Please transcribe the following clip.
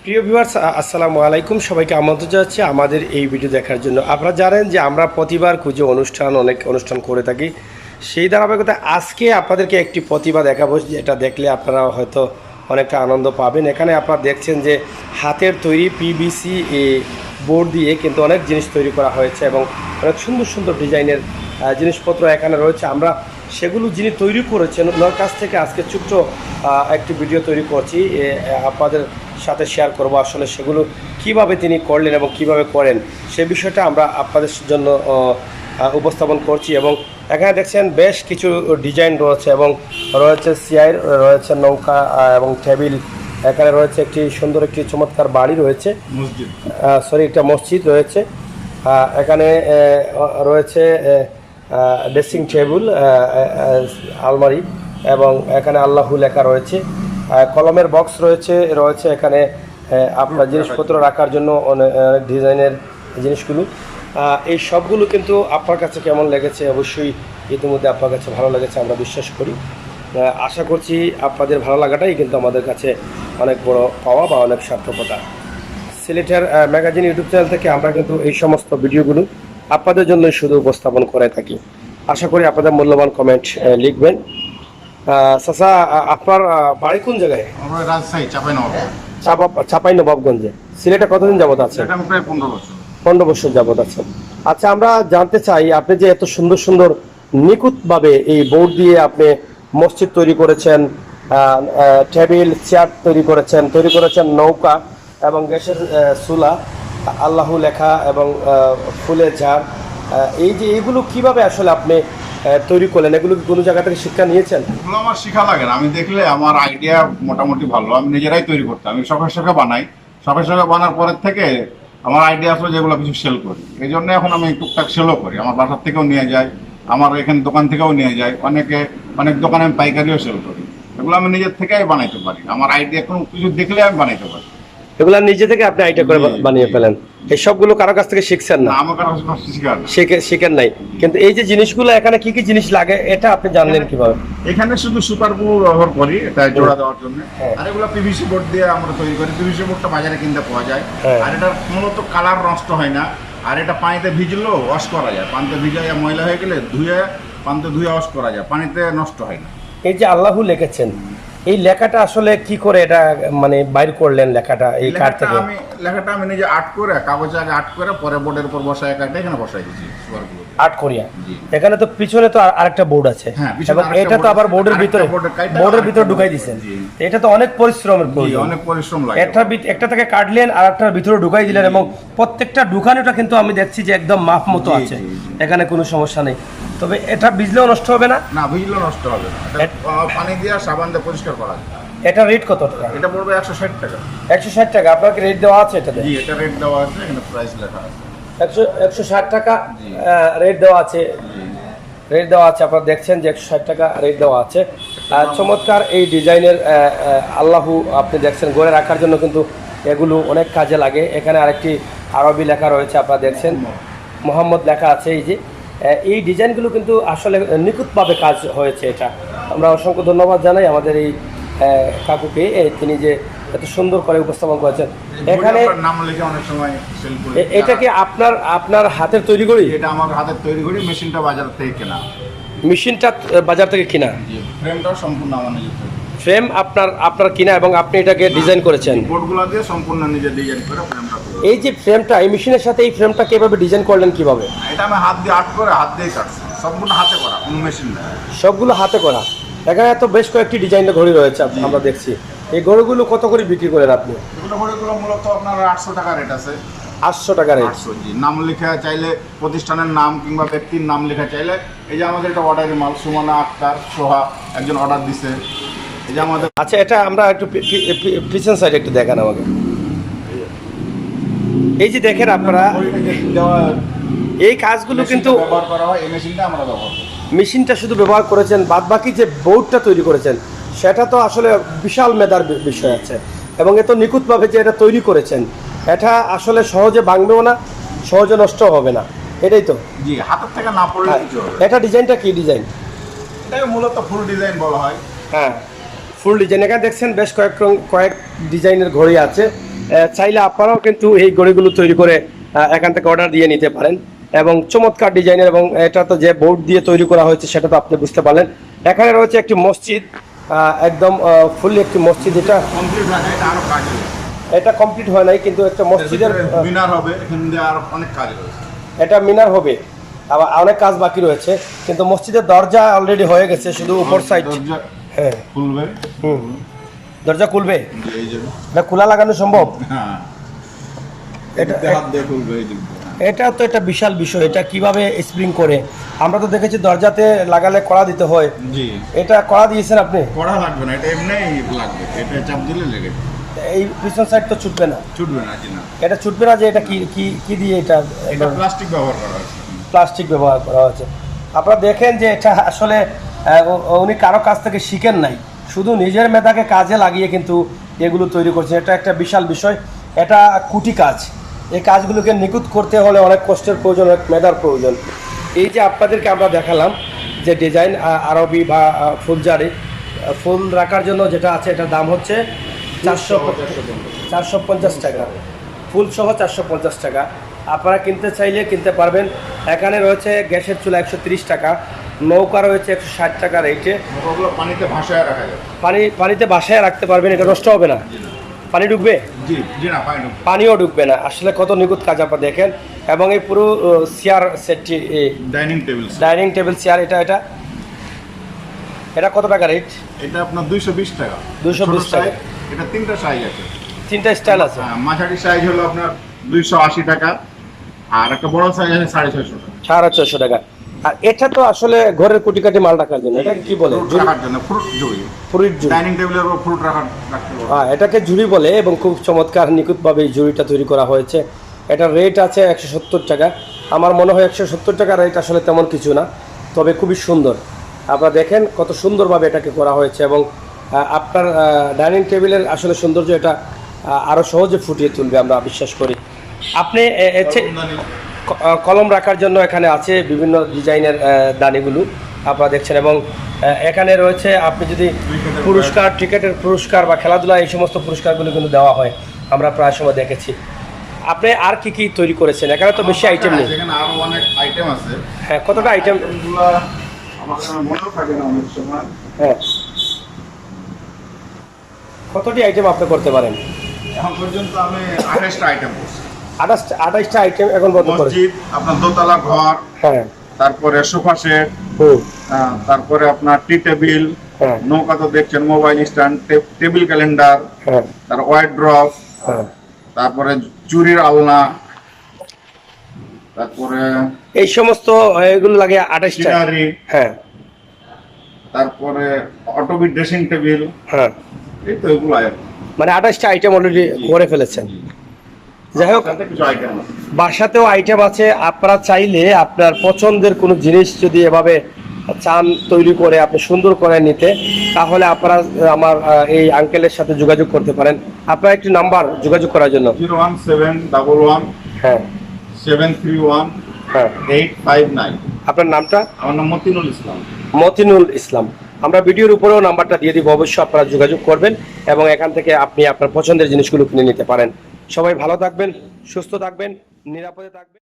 প্রিয় ভিউয়ার্স, আসসালামু আলাইকুম। সবাইকে আমন্ত্রণ জানাচ্ছি আমাদের এই ভিডিও দেখার জন্য। আপনারা জানেন যে আমরা প্রতিবার অনেক অনুষ্ঠান করে থাকি। সেই ধারাবাহিকতা আজকে আপনাদেরকে একটি প্রতিভা দেখাবো, যেটা দেখলে আপনারা হয়তো অনেকটা আনন্দ পাবেন। এখানে আপনারা দেখছেন যে হাতের তৈরি পিভিসি বোর্ড দিয়ে কিন্তু অনেক জিনিস তৈরি করা হয়েছে এবং অনেক সুন্দর সুন্দর ডিজাইনের জিনিসপত্র এখানে রয়েছে। আমরা সেগুলো যিনি তৈরি করেছেন ওনার কাছ থেকে আজকে ছোট্ট একটি ভিডিও তৈরি করছি, আপনাদের সাথে শেয়ার করব। আসলে সেগুলো কিভাবে তিনি করলেন এবং কিভাবে করেন সে বিষয়টা আমরা আপনাদের জন্য উপস্থাপন করছি। এবং এখানে দেখছেন বেশ কিছু ডিজাইন রয়েছে এবং রয়েছে চেয়ার, রয়েছে নৌকা এবং টেবিল। এখানে রয়েছে একটি সুন্দর একটি চমৎকার বাড়ি রয়েছে, একটা মসজিদ রয়েছে। এখানে রয়েছে ড্রেসিং টেবিল, আলমারি এবং এখানে আল্লাহু লেখা রয়েছে। কলমের বক্স রয়েছে এখানে আপনার জিনিসপত্র রাখার জন্য অনেক ডিজাইনের জিনিসগুলো। এই সবগুলো কিন্তু আপনার কাছে কেমন লেগেছে অবশ্যই ইতিমধ্যে আপনার কাছে ভালো লেগেছে আমরা বিশ্বাস করি। আশা করছি আপনাদের ভালো লাগাটাই কিন্তু আমাদের কাছে অনেক বড় পাওয়া বা অনেক সার্থকতা। সিলেটের ম্যাগাজিন ইউটিউব চ্যানেল থেকে আমরা কিন্তু এই সমস্ত ভিডিওগুলো আপনাদের জন্য শুধু উপস্থাপন করে থাকি। আশা করি আপনাদের মূল্যবান কমেন্ট লিখবেন। চাচা, আপনার বাড়ি কোন জায়গায়? রাজশাহী চাঁপাইনবাবগঞ্জে। সিলেটে কতদিন যাবত আছে? প্রায় 15 বছর। 15 বছর যাবত আছেন। আচ্ছা, আমরা জানতে চাই আপনি যে এত সুন্দর সুন্দর নিখুঁতভাবে এই বোর্ড দিয়ে আপনি মসজিদ তৈরি করেছেন, টেবিল চেয়ার তৈরি করেছেন নৌকা এবং গ্যাসের চুলা, আল্লাহু লেখা এবং ফুলের ঝাড়, এই যে এইগুলো কিভাবে আসলে আপনি তৈরি করলেন? এগুলো কি কোনো জায়গা থেকে শিক্ষা নিয়েছেন? এগুলো আমার শেখা লাগে না, আমি দেখলে আমার আইডিয়া মোটামুটি ভালো, আমি নিজেরাই তৈরি করতাম। আমি সকাল বানাই, সকাল বানার পরের থেকে আমার আইডিয়া আসলে যেগুলো কিছু সেল করি, এই জন্য এখন আমি টুকটাক সেলও করি। আমার বাসার থেকেও নিয়ে যায়, আমার এখানে দোকান থেকেও নিয়ে যায়, অনেক দোকানে আমি পাইকারিও সেল করি। এগুলো আমি নিজের থেকেই বানাইতে পারি, আমার আইডিয়া কোনো কিছু দেখলে আমি বানাইতে পারি। এগুলো নিজে থেকে আপনি আইডিয়া করে বানিয়ে ফেলেন? এই সবগুলো কারো কাছ থেকে শিখছেন না? আমার কারো শিখেন নাই। কিন্তু এই যে জিনিসগুলো এখানে কি কি জিনিস লাগে এটা আপনি জানলেন কিভাবে? এখানে শুধু সুপার গ্লু ব্যবহার করি এটা জোড়া দেওয়ার জন্য, আর এগুলো পিভিসি বোর্ড দিয়ে আমরা তৈরি করি। পিভিসি বোর্ডটা বাজারে কিনতে পাওয়া যায়, আর এটা মূলত কালার নষ্ট হয় না। আর এটা পানিতে ভিজলেও ওয়াশ করা যায়, পানিতে ভিজাইয়া ময়লা হয়ে গেলে পানিতে ধুয়ে ওয়াশ করা যায়, পানিতে নষ্ট হয় না। এই যে আল্লাহু লিখেছেন, এই লেখাটা আসলে কি করে এটা মানে বাইর করলেন লেখাটা এই কার্ড থেকে? লেখাটা আমি নিজে আর্ট করে, কাগজে আগে আর্ট করে পরে বোর্ডের উপর বসায় কাটে এখানে বসাই দিয়েছি আর্ট করিয়া। এখানে তো পিছনে তো আরেকটা বোর্ড আছে এবং এটা তো আবার বোর্ডের ভিতরে ঢুকাই দিয়েছেন। এটা তো অনেক পরিশ্রমের প্রয়োজন, অনেক পরিশ্রম লাগে। একটা থেকে কাটলেন আর একটার ভিতরে ঢুকাই দিলেন এবং প্রত্যেকটা ঢুকানোটা কিন্তু আমি দেখছি যে একদম মাপ মতো আছে, এখানে কোনো সমস্যা নেই। তবে এটা ভিজলেও নষ্ট হবে না? না, ভিজলেও নষ্ট হবে না, পানি দিয়ে সাবান দিয়ে পরিষ্কার করা যায়। এটা রেট কত টাকা? এটা পড়বে 160 টাকা। 160 টাকা। আপনাকে রেট দেওয়া আছে এটাতে? জি, এটা রেট দেওয়া আছে, এখানে প্রাইস লেখা আছে। 160 টাকা রেট দেওয়া আছে। আপনারা দেখছেন যে 160 টাকা রেট দেওয়া আছে। চমৎকার এই ডিজাইনের আল্লাহু আপনি দেখছেন গড়ে রাখার জন্য কিন্তু এগুলো অনেক কাজে লাগে। এখানে আরেকটি আরবি লেখা রয়েছে, আপনারা দেখছেন মোহাম্মদ লেখা আছে। এই যে এই ডিজাইনগুলো কিন্তু আসলে নিখুঁতভাবে কাজ হয়েছে। এটা আমরা অসংখ্য ধন্যবাদ জানাই আমাদের এই কাকুকে, তিনি যে এত সুন্দর করে উপস্থাপন করেছেন। এখানে নাম লিখে অনেক সময় সেল করি। এটা কি আপনার হাতের তৈরি করি? এটা আমার হাতের তৈরি করি, মেশিনটা বাজার থেকে কেনা। মেশিনটা বাজার থেকে কিনা? ফ্রেমটা সম্পূর্ণ আমার নিজের তৈরি। ফ্রেম আপনার কিনা এবং আপনি এটাকে ডিজাইন করেছেন? বোর্ডগুলো দিয়ে সম্পূর্ণ নিজে ডিজাইন করে ফ্রেমটা করি। এই যে ফ্রেমটা, এই মেশিনের সাথে এই ফ্রেমটা কিভাবে ডিজাইন করলেন কিভাবে? এটা আমি হাত দিয়ে আর্ট করে হাত দিয়েই কাটছি, সম্পূর্ণ হাতে করা, কোনো মেশিন না। সবগুলো হাতে করা। এখানে তো বেশ কয়েকটি ডিজাইনের ঘড়ি রয়েছে আমরা দেখছি। এই ঘড়িগুলো কত করে বিক্রি করেন আপনি? ঘড়িগুলো মূলত আপনার 800 টাকা রেট আছে। 800 টাকা রেট? 800, জি। নাম লেখা চাইলে, প্রতিষ্ঠানের নাম কিংবা ব্যক্তির নাম লেখা চাইলে, এই যে আমাদের এটা অর্ডারের মাল, সুমনা আক্তার সোহা একজন অর্ডার দিছে, এই যে আমাদের। আচ্ছা, এটা আমরা একটু পিছন সাইড একটু দেখান আমাকে। এই যে দেখেন আপনারা এই কাজগুলো কিন্তু ব্যবহার করা হয়, এই মেশিনটা আমরা ব্যবহার করি। মেশিনটা শুধু ব্যবহার করেছেন, বাদ বাকি যে বোর্ডটা তৈরি করেছেন সেটা তো আসলে বিশাল মেধার বিষয় আছে এবং এত নিখুঁতভাবে যে এটা তৈরি করেছেন, এটা আসলে সহজে ভাঙবেও না, সহজে নষ্ট হবে না, এটাই তো? জি, হাতের থেকে না পড়লে কিছু হবে। এটা ডিজাইনটা কি ডিজাইন? এটাকে মূলত ফুল ডিজাইন বলা হয়। হ্যাঁ, ফুল ডিজাইন। এখানে দেখছেন বেশ কয়েক ডিজাইনের ঘড়ি আছে চাইলে আপনারাও কিন্তু এই ঘড়িগুলো তৈরি করে এখান থেকে অর্ডার দিয়ে নিতে পারেন এবং চমৎকার ডিজাইনের, এবং এটা তো যে বোর্ড দিয়ে তৈরি করা হয়েছে সেটা তো আপনি বুঝতে পারলেন। এখানে রয়েছে একটি মসজিদ, একদম ফুললি একটি মসজিদ। এটা কমপ্লিট হয় না, এটা আরো কাজ রয়েছে। এটা কমপ্লিট হয় নাই, কিন্তু একটা মসজিদের মিনার হবে, এখান দিয়ে আর অনেক কাজ রয়েছে। এটা মিনার হবে, আবার অনেক কাজ বাকি রয়েছে, কিন্তু মসজিদের দরজা অলরেডি হয়ে গেছে, শুধু উপর সাইড। দরজা হ্যাঁ, খুলবে। দরজা খুলবে, এই যে এটা খোলা লাগানো সম্ভব? হ্যাঁ, এটা হাত দিয়ে খুলবে এই দিক দিয়ে। এটা তো একটা বিশাল বিষয়, এটা কিভাবে স্প্রিং করে? আমরা তো দেখেছি দরজাতে লাগালে কড়া দিতে হয়, জি, এটা কড়া দিয়েছেন আপনি? কড়া লাগবে না, এটা এমনিই লাগবে, এটা চাপ দিলে লেগে যাবে। এই পিছন সাইড তো ছুটবে না? ছুটবে না, জি না। এটা ছুটবে না, যে এটা কি কি কি দিয়ে এটা? এটা প্লাস্টিক ব্যবহার করা হয়েছে। প্লাস্টিক ব্যবহার করা হয়েছে। আপনারা দেখেন যে এটা আসলে উনি কারো কাছ থেকে শিখেন নাই, শুধু নিজের মেধাকে কাজে লাগিয়ে কিন্তু এগুলো তৈরি করছে। এটা একটা বিশাল বিষয়, এটা কুটি কাজ। এই কাজগুলোকে নিখুঁত করতে হলে অনেক কষ্টের প্রয়োজন, অনেক মেধার প্রয়োজন। এই যে আপনাদেরকে আমরা দেখালাম যে ডিজাইন আরবি বা ফুলজারি, ফুল রাখার জন্য যেটা আছে, এটার দাম হচ্ছে 450 টাকা, ফুল সহ 450 টাকা। আপনারা কিনতে চাইলে কিনতে পারবেন। এখানে রয়েছে গ্যাসের চুলা 130 টাকা, নৌকা রয়েছে 160 টাকা রেটে। ওগুলো পানিতে ভাসায় রাখা যাবে। পানিতে বাসায় রাখতে পারবেন, এটা নষ্ট হবে না। পানি ঢুকবে? জি জি না, পানি ঢুকবে। পানিও ঢুকবে না। আসলে কত নিখুঁত কাজ আপনারা দেখেন। এবং এই পুরো চেয়ার সেটটি, dining table. Dining table chair, এটা এটা কত টাকা রেট? এটা আপনার 220 টাকা। 220 ছোট টাকা। size, এটা তিনটা সাইজ আছে। তিনটা স্টাইল আছে। হ্যাঁ, মাঝারি সাইজ হলো আপনার 280 টাকা, আর একটা বড় সাইজ আছে 650 টাকা। 450 টাকা। আর এটা তো আসলে ঘরের কুটিকাটি মাল রাখার জন্য, এটা কি বলে? ফ্রুট রাখার জন্য, ফ্রুট ঝুড়ি। ফ্রুট ঝুড়ি। ডাইনিং টেবিলের উপর ফ্রুট রাখতে পারবো। হ্যাঁ, এটাকে ঝুড়ি বলে, এবং খুব চমৎকার নিখুঁতভাবে এই ঝুড়িটা তৈরি করা হয়েছে। এটার রেট আছে 170 টাকা। আমার মনে হয় 170 টাকা রেট আসলে তেমন কিছু না, তবে খুবই সুন্দর। আপনারা দেখেন কত সুন্দরভাবে এটাকে করা হয়েছে, এবং আপনার ডাইনিং টেবিলের আসলে সৌন্দর্য এটা আরও সহজে ফুটিয়ে তুলবে, আমরা বিশ্বাস করি। আপনি কলম রাখার জন্য এখানে আছে বিভিন্ন ডিজাইনের দানিগুলো আপনারা দেখছেন, এবং এখানে রয়েছে, আপনি যদি পুরস্কার, ক্রিকেটের পুরস্কার বা খেলাধুলা, এই সমস্ত পুরস্কারগুলো কিন্তু দেওয়া হয়, আমরা প্রায় সময় দেখেছি। আপনি আর কি কি তৈরি করেছেন? এখানে তো বেশি আইটেম নেই। এখানে আরো অনেক আইটেম আছে। হ্যাঁ, কতটা আইটেম? এগুলা আমার মনেও থাকে না অনেক সময়। হ্যাঁ, কতটি আইটেম আপনি করতে পারেন? এখন পর্যন্ত আমি 28টা আইটেম করছি। 28টা আইটেম এখন বর্তমান করেন? মসজিদ, আপনার দোতলা ঘর, হ্যাঁ, তারপরে সোফা সেট, তারপরে আপনার টি টেবিল, হ্যাঁ, নৌকা তো দেখছেন, মোবাইল স্ট্যান্ড, টেবিল ক্যালেন্ডার, হ্যাঁ, তার ওয়ার্ড্রপ, হ্যাঁ। তারপরে চুরির আলনা, তারপরে এই সমস্ত এগুলো লাগে 28টা। সিনারি, হ্যাঁ, তারপরে অটোবি ড্রেসিং টেবিল, হ্যাঁ। এই তো এগুলো মানে 28টা আইটেম অলরেডি করে ফেলেছেন। যাই হোক, কিছু আইটেম আছে। বাসাতেও আইটেম আছে। আপনারা চাইলে আপনার পছন্দের কোনো জিনিস যদি এভাবে চান তৈরি করে আপনি সুন্দর করে নিতে, তাহলে আপনারা আমার এই আঙ্কেলের সাথে যোগাযোগ করতে পারেন। আপনার একটি নাম্বার যোগাযোগ করার জন্য। 01711 হ্যাঁ, 731 হ্যাঁ। 859। আপনার নামটা? আমার নাম মতিনুল ইসলাম। মতিনুল ইসলাম। আমরা ভিডিওর উপরেও নাম্বারটা দিয়ে দিব, অবশ্যই আপনারা যোগাযোগ করবেন, এবং এখান থেকে আপনি আপনার পছন্দের জিনিসগুলো কিনে নিতে পারেন। সবাই ভালো থাকবেন, সুস্থ থাকবেন, নিরাপদে থাকবেন।